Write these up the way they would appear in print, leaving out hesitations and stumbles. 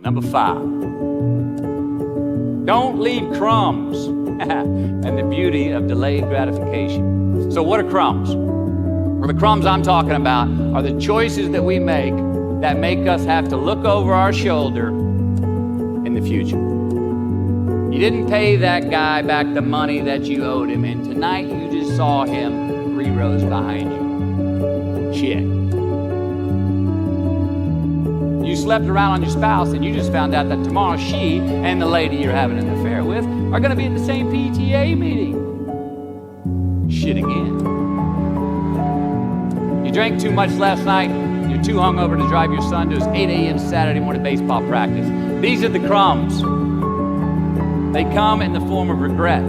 Number 5, don't leave crumbs. And the beauty of delayed gratification. So what are crumbs? Well, the crumbs I'm talking about are the choices that we make that make us have to look over our shoulder in the future. You didn't pay that guy back the money that you owed him, and tonight you just saw him 3 rows behind you. Shit. You slept around on your spouse and you just found out that tomorrow she and the lady you're having an affair with are going to be in the same PTA meeting. Shit again. You drank too much last night. You're too hungover to drive your son to his 8 a.m. Saturday morning baseball practice. These are the crumbs. They come in the form of regret,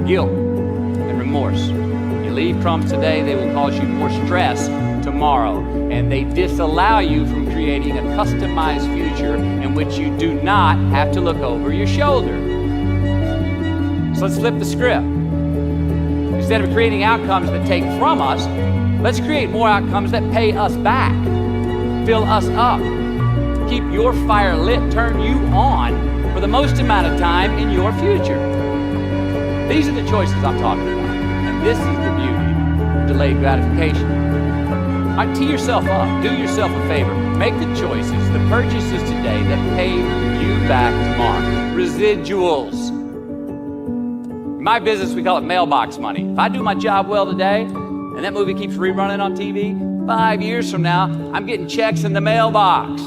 guilt, and remorse. You leave crumbs today, they will cause you more stress tomorrow, and they disallow you from creating a customized future in which you do not have to look over your shoulder. So let's flip the script. Instead of creating outcomes that take from us, let's create more outcomes that pay us back, fill us up, keep your fire lit, turn you on for the most amount of time in your future. These are the choices I'm talking about, and this is the beauty of delayed gratification. All right, tee yourself up, do yourself a favor, make the choices, the purchases today that pay you back tomorrow. Residuals. In my business, we call it mailbox money. If I do my job well today, and that movie keeps rerunning on TV, 5 years from now, I'm getting checks in the mailbox.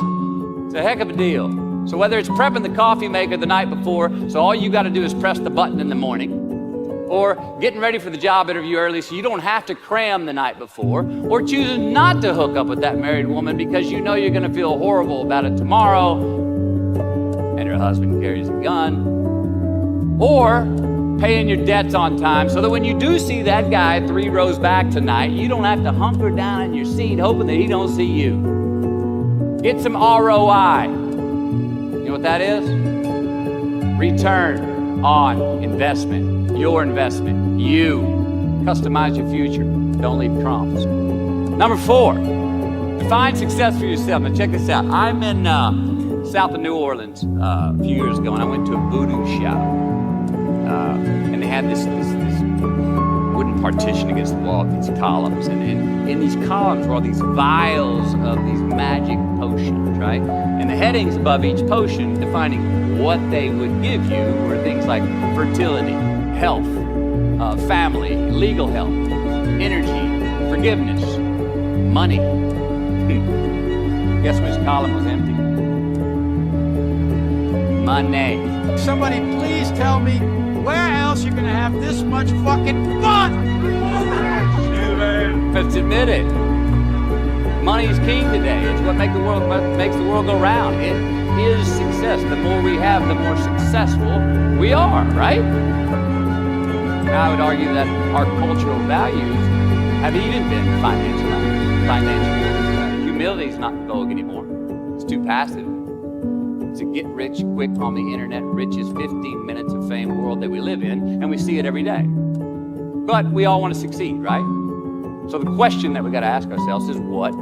It's a heck of a deal. So whether it's prepping the coffee maker the night before, so all you got to do is press the button in the morning, or getting ready for the job interview early so you don't have to cram the night before, or choosing not to hook up with that married woman because you know you're going to feel horrible about it tomorrow, and her husband carries a gun, or paying your debts on time so that when you do see that guy 3 rows back tonight, you don't have to hunker down in your seat hoping that he don't see you. Get some ROI. You know what that is? Return on investment. Your investment. You. Customize your future. Don't leave crumbs. Number 4, define success for yourself. Now check this out. I'm in south of New Orleans a few years ago, and I went to a voodoo shop. And they had this wooden partition against the wall, these columns. And in these columns were all these vials of these magic potions, right? And the headings above each potion defining what they would give you were things like fertility, health, family, legal help, energy, forgiveness, money. Guess which column was empty? Money. Somebody please tell me where else you're gonna have this much fucking fun? Let's admit it. Money is king today. It's what makes the world go round. It is success. The more we have, the more successful we are, right? Now, I would argue that our cultural values have even been financial. Humility is not the vogue anymore. It's too passive. To get rich quick on the internet, rich is 15 minutes of fame world that we live in, and we see it every day. But we all want to succeed, right? So the question that we got to ask ourselves is what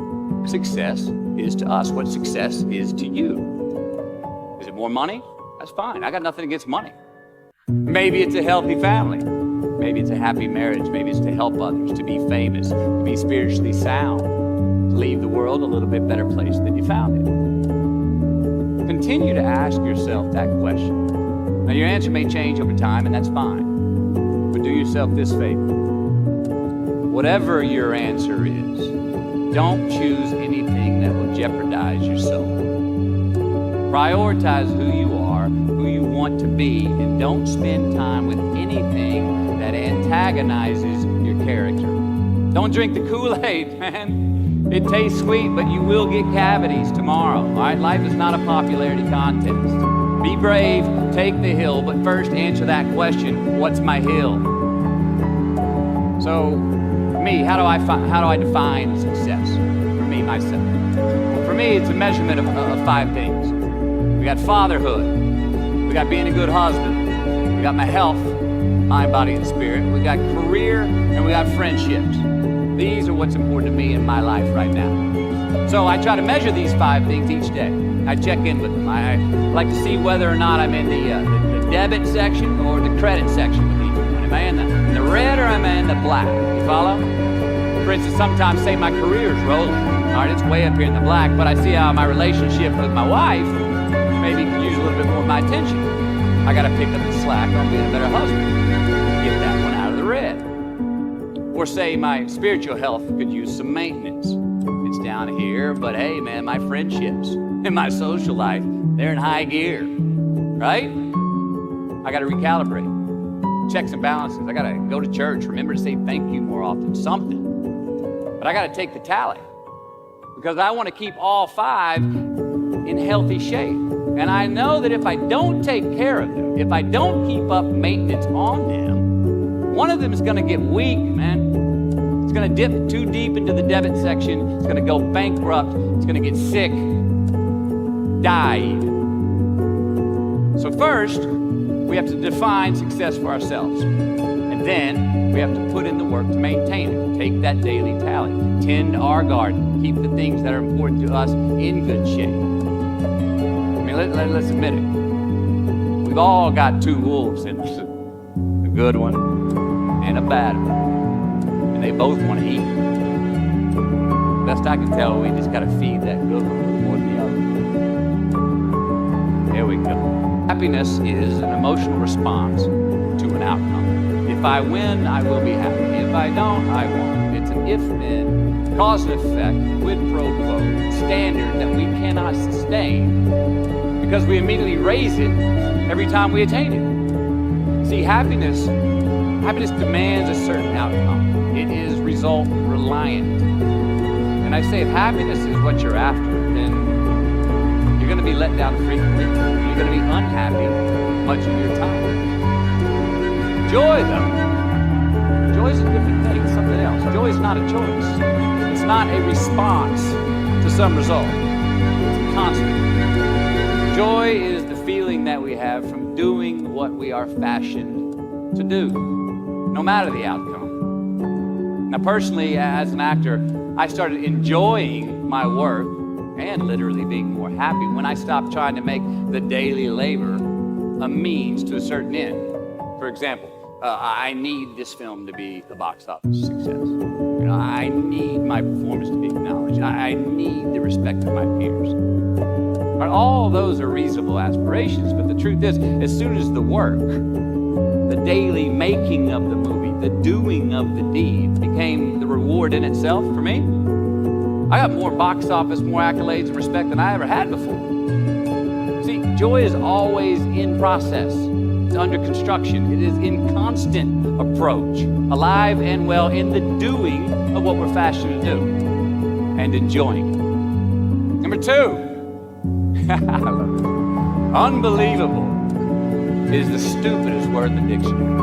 success is to us, what success is to you. Is it more money? That's fine. I got nothing against money. Maybe it's a healthy family. Maybe it's a happy marriage. Maybe it's to help others, to be famous, to be spiritually sound, to leave the world a little bit better place than you found it. Continue to ask yourself that question. Now, your answer may change over time, and that's fine. But do yourself this favor. Whatever your answer is, don't choose anything that will jeopardize your soul. Prioritize who you are, who you want to be, and don't spend time with anything that antagonizes your character. Don't drink the Kool-Aid, man. It tastes sweet, but you will get cavities tomorrow, all right? Life is not a popularity contest. Be brave, take the hill, but first answer that question, what's my hill? So, for me, how do I define success? For me, myself. For me, it's a measurement of 5 things. We got fatherhood. We got being a good husband. We got my health, mind, body, and spirit. We got career, and we got friendships. These are what's important to me in my life right now. So I try to measure these 5 things each day. I check in with them. I like to see whether or not I'm in the debit section or the credit section with each one. Am I in the red or am I in the black? You follow? For instance, sometimes say my career's rolling. All right, it's way up here in the black, but I see how my relationship with my wife maybe could use a little bit more of my attention. I got to pick up the slack on being a better husband. Get that one out of the red. Or say my spiritual health could use some maintenance. It's down here, but hey, man, my friendships and my social life, they're in high gear, right? I got to recalibrate. Checks and balances. I got to go to church. Remember to say thank you more often. Something. But I got to take the tally because I want to keep all 5 in healthy shape. And I know that if I don't take care of them, if I don't keep up maintenance on them, one of them is going to get weak, man. It's going to dip too deep into the debit section. It's going to go bankrupt. It's going to get sick, die even. So first, we have to define success for ourselves. And then we have to put in the work to maintain it. Take that daily tally. Tend our garden. Keep the things that are important to us in good shape. I mean, let's admit it. We've all got 2 wolves in us. A good one and a bad one. And they both want to eat. Best I can tell, we just got to feed that good one more than the other. There we go. Happiness is an emotional response to an outcome. If I win, I will be happy. If I don't, I won't. It's an if-then, cause and effect, quid pro quo standard that we cannot sustain because we immediately raise it every time we attain it. See, happiness demands a certain outcome. It is result reliant. And I say if happiness is what you're after, then you're going to be let down frequently. You're going to be unhappy much of your time. Joy, though. Joy is a different thing. It's something else. Joy is not a choice. It's not a response to some result. It's a constant. Joy is the feeling that we have from doing what we are fashioned to do, no matter the outcome. Now, personally, as an actor, I started enjoying my work and literally being more happy when I stopped trying to make the daily labor a means to a certain end. For example, I need this film to be a box office success. You know, I need my performance to be acknowledged. I need the respect of my peers. But all those are reasonable aspirations, but the truth is, as soon as the work, the daily making of the movie, the doing of the deed became the reward in itself for me, I got more box office, more accolades and respect than I ever had before. See, joy is always in process. It's under construction. It is in constant approach, alive and well in the doing of what we're fashioned to do and enjoying it. Number 2, unbelievable is the stupidest word in the dictionary.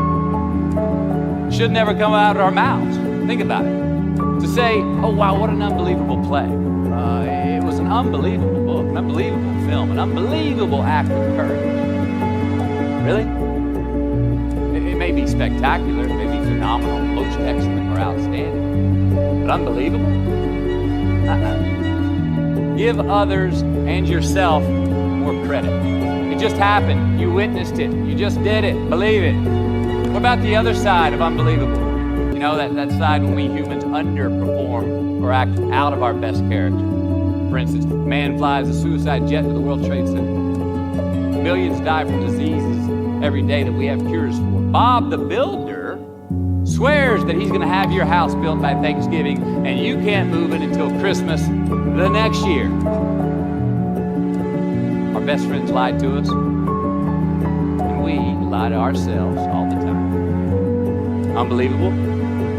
It should never come out of our mouths. Think about it. To say, oh wow, what an unbelievable play. It was an unbelievable book, an unbelievable film, an unbelievable act of courage. Really? It may be spectacular, it may be phenomenal, most excellent or outstanding, but unbelievable? Give others and yourself more credit. It just happened. You witnessed it. You just did it. Believe it. What about the other side of unbelievable? You know, that side when we humans underperform or act out of our best character. For instance, man flies a suicide jet to the World Trade Center. Millions die from diseases every day that we have cures for. Bob the Builder swears that he's going to have your house built by Thanksgiving and you can't move in until Christmas the next year. Our best friends lied to us, and we lie to ourselves all the time. Unbelievable?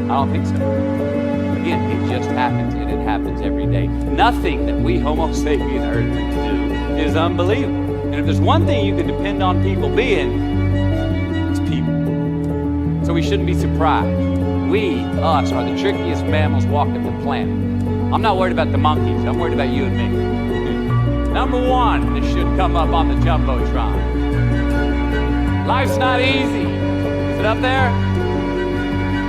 I don't think so. Again, it just happens, and it happens every day. Nothing that we Homo sapien earthlings do is unbelievable. And if there's one thing you can depend on people being, it's people. So we shouldn't be surprised. We, us, are the trickiest mammals walking the planet. I'm not worried about the monkeys. I'm worried about you and me. Number 1, this should come up on the Jumbotron. Life's not easy. Is it up there?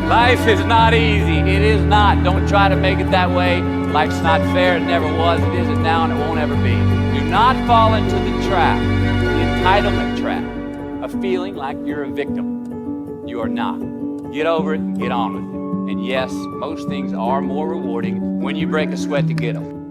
Life is not easy. It is not. Don't try to make it that way. Life's not fair. It never was. It isn't now, and it won't ever be. Do not fall into the trap, the entitlement trap, of feeling like you're a victim. You are not. Get over it and get on with it. And yes, most things are more rewarding when you break a sweat to get them.